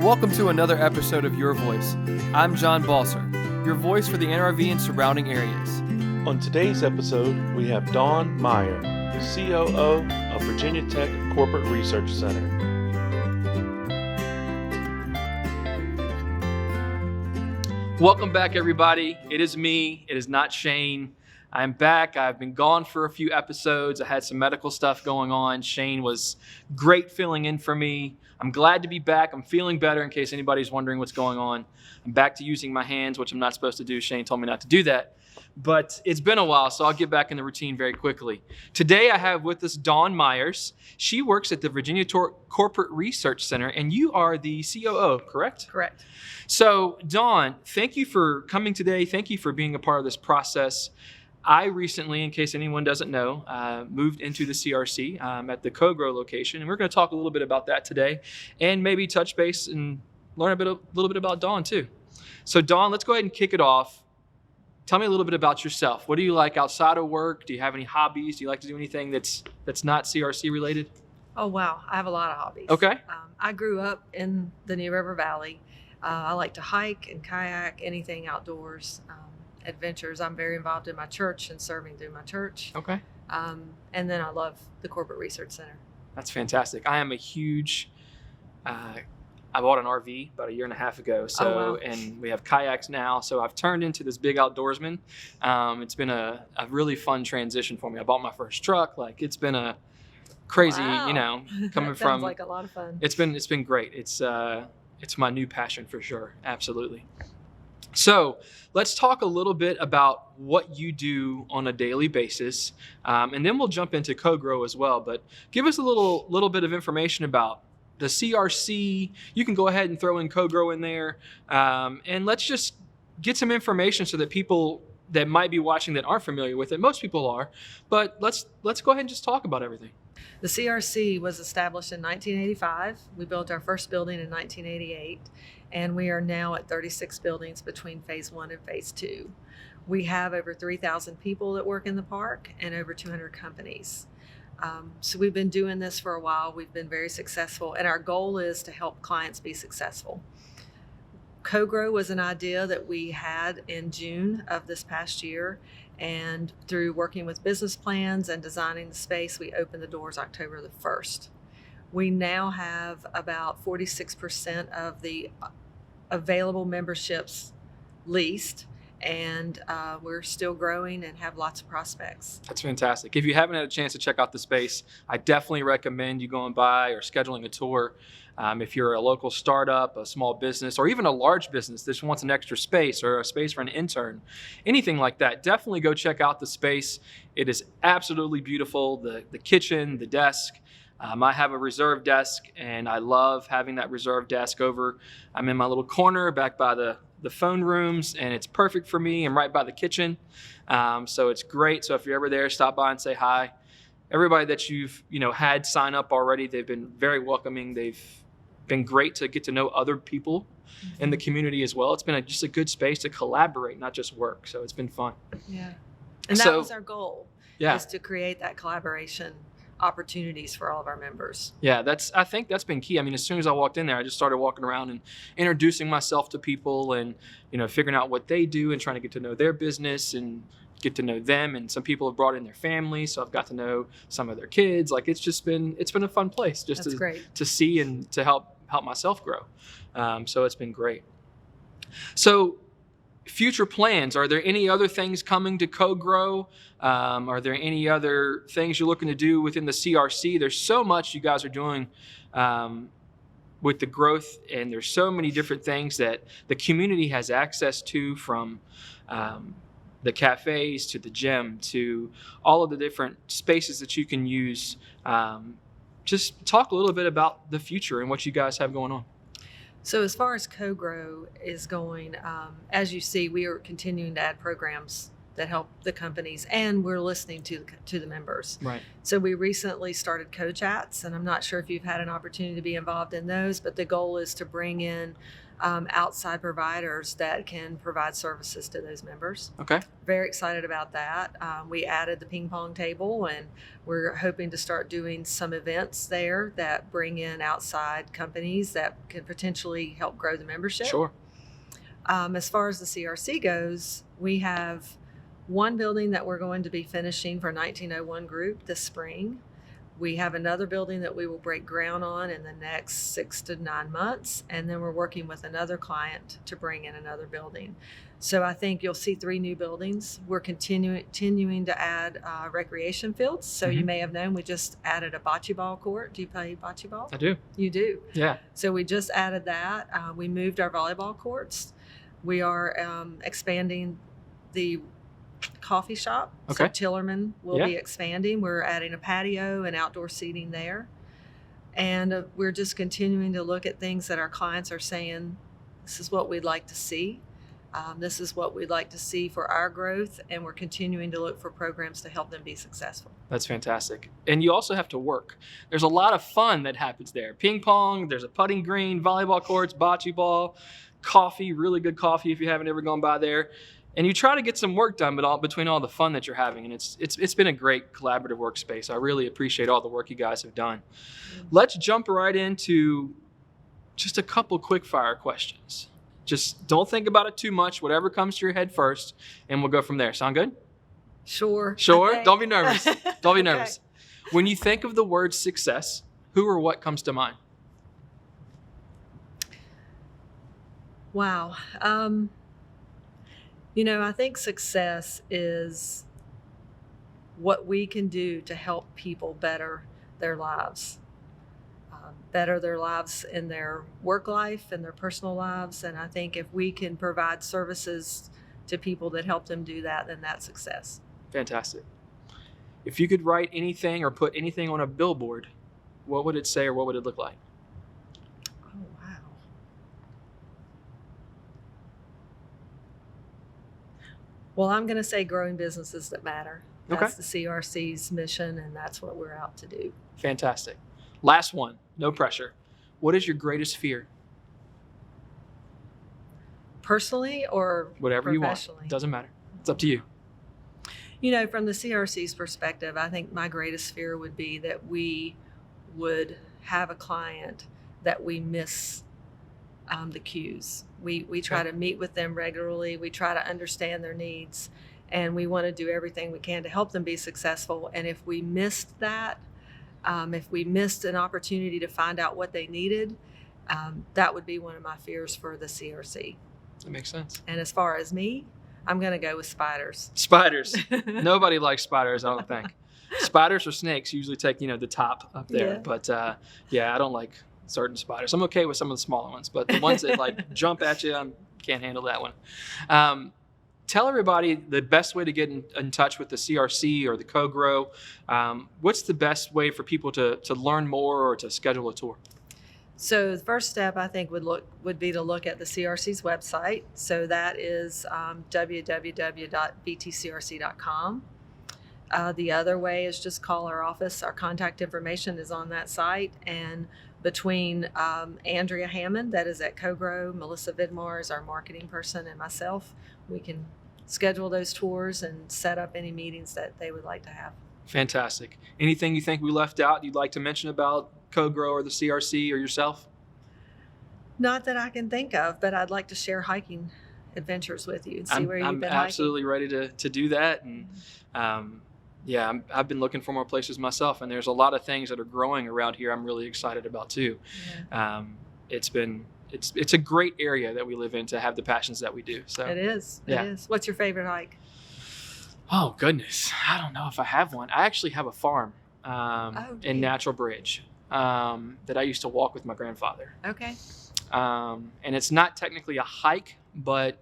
Welcome to another episode of Your Voice. I'm John Balser, your voice for the NRV and surrounding areas. On today's episode, we have Dawn Meyers, COO of Virginia Tech Corporate Research Center. Welcome back, everybody. It is me. It is not Shane. I'm back. I've been gone for a few episodes. I had some medical stuff going on. Shane was great filling in for me. I'm glad to be back. I'm feeling better in case anybody's wondering what's going on. I'm back to using my hands, which I'm not supposed to do. Shane told me not to do that. But it's been a while, so I'll get back in the routine very quickly. Today I have with us Dawn Meyers. She works at the Virginia Corporate Research Center, and you are the COO, correct? Correct. So, Dawn, thank you for coming today. Thank you for being a part of this process. I recently, in case anyone doesn't know, moved into the CRC at the CoGrow location, and we're going to talk a little bit about that today, and maybe touch base and learn a little bit about Dawn too. So, Dawn, let's go ahead and kick it off. Tell me a little bit about yourself. What do you like outside of work? Do you have any hobbies? Do you like to do anything that's not CRC related? Oh, wow. I have a lot of hobbies. Okay. I grew up in the New River Valley. I like to hike and kayak, anything outdoors, adventures. I'm very involved in my church and serving through my church. Okay. And then I love the Corporate Research Center. That's fantastic. I am a huge, I bought an RV about a year and a half ago. So, Oh, wow. And we have kayaks now. So I've turned into this big outdoorsman. It's been a really fun transition for me. I bought my first truck. Like, it's been a crazy, Wow. Coming That from, sounds like a lot of fun. it's been great. It's my new passion for sure. Absolutely. So let's talk a little bit about what you do on a daily basis, and then we'll jump into CoGrow as well. But give us a little bit of information about the CRC. You can go ahead and throw in CoGrow in there, and let's just get some information so that people that might be watching that aren't familiar with it, most people are, but let's go ahead and just talk about everything. The CRC was established in 1985. We built our first building in 1988, and we are now at 36 buildings between phase 1 and phase 2. We have over 3,000 people that work in the park and over 200 companies. So we've been doing this for a while. We've been very successful, and our goal is to help clients be successful. CoGrow was an idea that we had in June of this past year, and through working with business plans and designing the space, we opened the doors October the 1st. We now have about 46% of the available memberships leased, and we're still growing and have lots of prospects. That's fantastic. If you haven't had a chance to check out the space, I definitely recommend you going by or scheduling a tour. If you're a local startup, a small business, or even a large business that just wants an extra space or a space for an intern, anything like that, definitely go check out the space. It is absolutely beautiful. The kitchen, the desk. I have a reserve desk, and I love having that reserve desk over. I'm in my little corner back by the phone rooms, and it's perfect for me. I'm right by the kitchen, so it's great. So if you're ever there, stop by and say hi. Everybody that you've had sign up already, they've been very welcoming. They've been great to get to know other people in the community as well. It's been just a good space to collaborate, not just work. So it's been fun. Yeah, and that was our goal. Yeah, is to create that collaboration opportunities for all of our members. Yeah, I think that's been key. I mean, as soon as I walked in there, I just started walking around and introducing myself to people, and figuring out what they do and trying to get to know their business and get to know them. And some people have brought in their families, so I've got to know some of their kids. Like, it's been a fun place just to see and to help myself grow. So it's been great. So, future plans, are there any other things coming to CoGrow? Are there any other things you're looking to do within the CRC? There's so much you guys are doing with the growth, and there's so many different things that the community has access to, from the cafes to the gym to all of the different spaces that you can use. Just talk a little bit about the future and what you guys have going on. So as far as CoGrow is going, as you see, we are continuing to add programs that help the companies, and we're listening to the members. Right. So we recently started co-chats, and I'm not sure if you've had an opportunity to be involved in those, but the goal is to bring in outside providers that can provide services to those members. Okay. Very excited about that. We added the ping pong table, and we're hoping to start doing some events there that bring in outside companies that can potentially help grow the membership. Sure. As far as the CRC goes, we have one building that we're going to be finishing for 1901 group this spring. We have another building that we will break ground on in the next 6 to 9 months, and then we're working with another client to bring in another building. So I think you'll see 3 new buildings. We're continuing to add recreation fields. So you may have known we just added a bocce ball court. Do you play bocce ball? I do. You do? Yeah. So we just added that. We moved our volleyball courts. We are expanding the coffee shop. Okay. So Tillerman will be expanding. We're adding a patio and outdoor seating there. And we're just continuing to look at things that our clients are saying, this is what we'd like to see. This is what we'd like to see for our growth. And we're continuing to look for programs to help them be successful. That's fantastic. And you also have to work. There's a lot of fun that happens there. Ping pong, there's a putting green, volleyball courts, bocce ball, coffee, really good coffee if you haven't ever gone by there. And you try to get some work done between all the fun that you're having. And it's been a great collaborative workspace. I really appreciate all the work you guys have done. Let's jump right into just a couple quick fire questions. Just don't think about it too much. Whatever comes to your head first, and we'll go from there. Sound good? Sure. Sure? Okay. Don't be nervous. Don't be Okay. nervous. When you think of the word success, who or what comes to mind? Wow. I think success is what we can do to help people better their lives in their work life and their personal lives. And I think if we can provide services to people that help them do that, then that's success. Fantastic. If you could write anything or put anything on a billboard, what would it say or what would it look like? Oh, wow. Well, I'm going to say growing businesses that matter. That's the CRC's mission, and that's what we're out to do. Fantastic. Last one, no pressure. What is your greatest fear? Personally or Whatever you want. professionally? Doesn't matter. It's up to you. From the CRC's perspective, I think my greatest fear would be that we would have a client that we miss the cues. We try to meet with them regularly. We try to understand their needs, and we want to do everything we can to help them be successful. And if we missed that, if we missed an opportunity to find out what they needed, that would be one of my fears for the CRC. That makes sense. And as far as me, I'm going to go with spiders. Spiders. Nobody likes spiders, I don't think. Spiders or snakes usually take, the top up there. Yeah. But I don't like certain spiders. I'm okay with some of the smaller ones, but the ones that jump at you, I can't handle that one. Tell everybody the best way to get in touch with the CRC or the Co-Grow. What's the best way for people to learn more or to schedule a tour? So the first step, I think, would be to look at the CRC's website. So that is www.btcrc.com. The other way is just call our office. Our contact information is on that site. And between Andrea Hammond, that is at Co-Grow, Melissa Vidmar is our marketing person, and myself, we can schedule those tours and set up any meetings that they would like to have. Fantastic. Anything you think we left out you'd like to mention about Co-Grow or the CRC or yourself? Not that I can think of, but I'd like to share hiking adventures with you and see where you've been I'm absolutely ready to do that. And I've been looking for more places myself, and there's a lot of things that are growing around here I'm really excited about too. Yeah. It's a great area that we live in to have the passions that we do. So It is. Yeah. It is. What's your favorite hike? Oh goodness, I don't know if I have one. I actually have a farm in Natural Bridge that I used to walk with my grandfather. Okay. And it's not technically a hike, but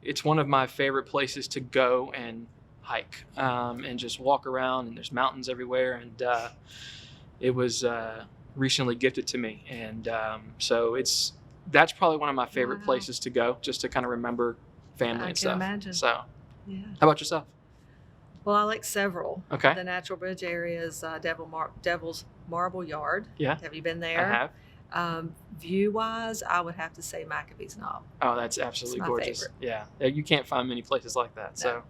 it's one of my favorite places to go and hike and just walk around. And there's mountains everywhere, and it was recently gifted to me, and so that's probably one of my favorite Wow. places to go, just to kind of remember family I and can stuff. imagine. So Yeah. How about yourself? Well, I like several. Okay. The Natural Bridge area is Devil's Marble Yard. Yeah. Have you been I there? have. View-wise, I would have to say McAfee's Knob. Oh, that's absolutely my gorgeous. favorite. Yeah. You can't find many places like that. So,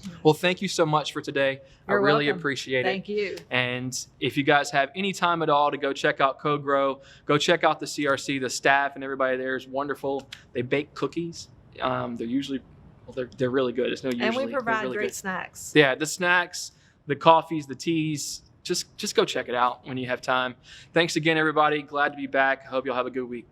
No. well, thank you so much for today. You're I really welcome. appreciate it. Thank you. And if you guys have any time at all to go check out CoGrow, go check out the CRC. The staff and everybody there is wonderful. They bake cookies. They're usually, well, they're really good. It's no usually. And we They're provide really great good. snacks. Yeah, the snacks, the coffees, the teas. Just go check it out when you have time. Thanks again, everybody. Glad to be back. I hope y'all have a good week.